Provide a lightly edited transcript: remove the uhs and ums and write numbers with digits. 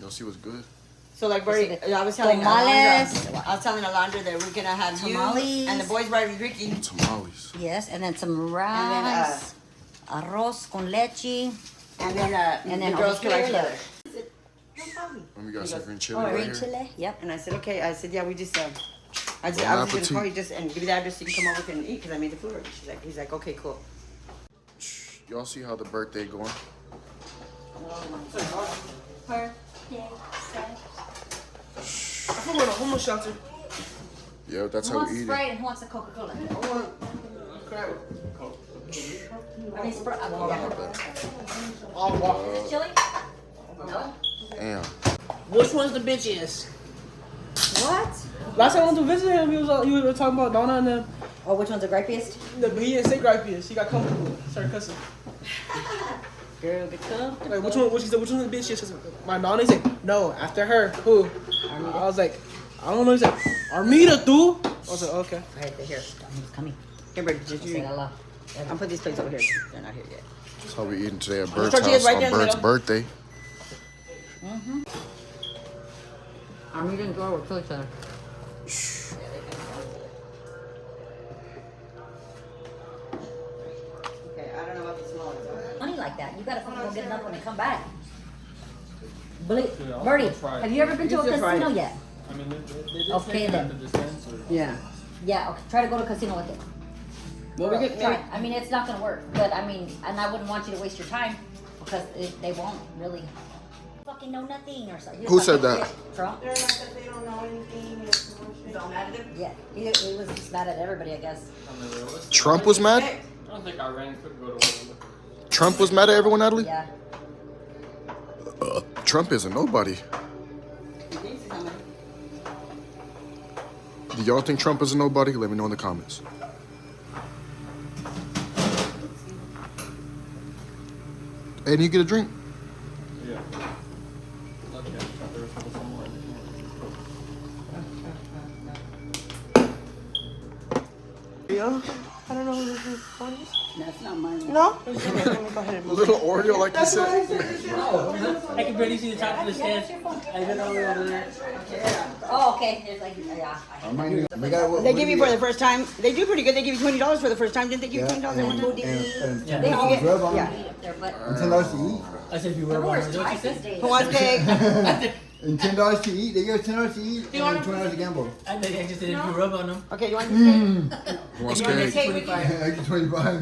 Y'all see what's good? So like, Bertie, I was telling Alondra that we're gonna have Tamales. you and the boys right with Ricky. Tamales. Yes, and then some rice, arroz con leche, And then the girls can write together. And we got some green chili Oh, right green here. chile. Yep. And I said, okay. I said, yeah, we just, I was Bon gonna appetit. call you just and give you the address so you can come over and eat because I made the food already. He's like, okay, cool. Y'all see how the birthday going? I feel like a homeless shelter. Yeah, that's Who how wants we eat Sprite it. and who wants a Coca-Cola? I want crab. I mean, Sprite. All water. Chili? No. Damn. Which one's the bitchiest? What? Last time I went to visit him, he was talking about Donna and them. Oh, which one's the gripiest? But he didn't say grippiest. He got comfortable. Started cussing. Girl, get comfortable. Like, which one? He said, which one's the bitchiest? She said, my Donna. He said, no, after her. Who? I was like, I don't know. He said, Armida, too. I was like, okay. Right, they're here. He's coming. Here, Bertie, did Say you? hello. I'll put these plates over here. They're not here yet. That's how we eating today at Bird's tortillas house right on there in the Bird's middle. birthday. Armida and Dora will kill each other. Okay, I don't know about the small ones. Honey like that. You gotta fucking go get another one and come back. Birdie, have you ever been to a You should try casino it. yet? I mean, they did Okay, say then. that the dispensary. Yeah. Yeah, okay. Try to go to a casino with it. Well, we could Try. I mean, it's not gonna work, but I mean, and I wouldn't want you to waste your time because they won't really fucking know nothing or something. Who said that? Trump. They're like that they don't know anything. It's bullshit. Don't mad at them. Yeah, he was just mad at everybody, I guess. I mean, realistic. Trump was mad? I don't think Iran could go to war with Trump was mad at everyone, Natalie? Yeah. Trump isn't nobody. Do y'all think Trump is a nobody? Let me know in the comments. And you get a drink? Yeah. Okay, I thought there was still some more. Yeah. I don't know who this is. That's not mine. No? Let me go ahead and move. Little Oreo, like you said. I can barely see the top of the stairs. I been all the way over there. Oh, okay. There's like, yeah. They give you for the first time. They do pretty good. They give you $20 for the first time. Didn't they give you $20 at one time? Yeah. They all get- yeah. yeah. Up there, but $10 to eat. I said if you were the one, worst is that what you twice these said? days. Who wants cake? And $10 to eat. They give us $10 to eat and $20 to gamble. I just said if you rub on them. Okay, you want this cake? Who wants You want this cake? cake, Ricky? I get 25.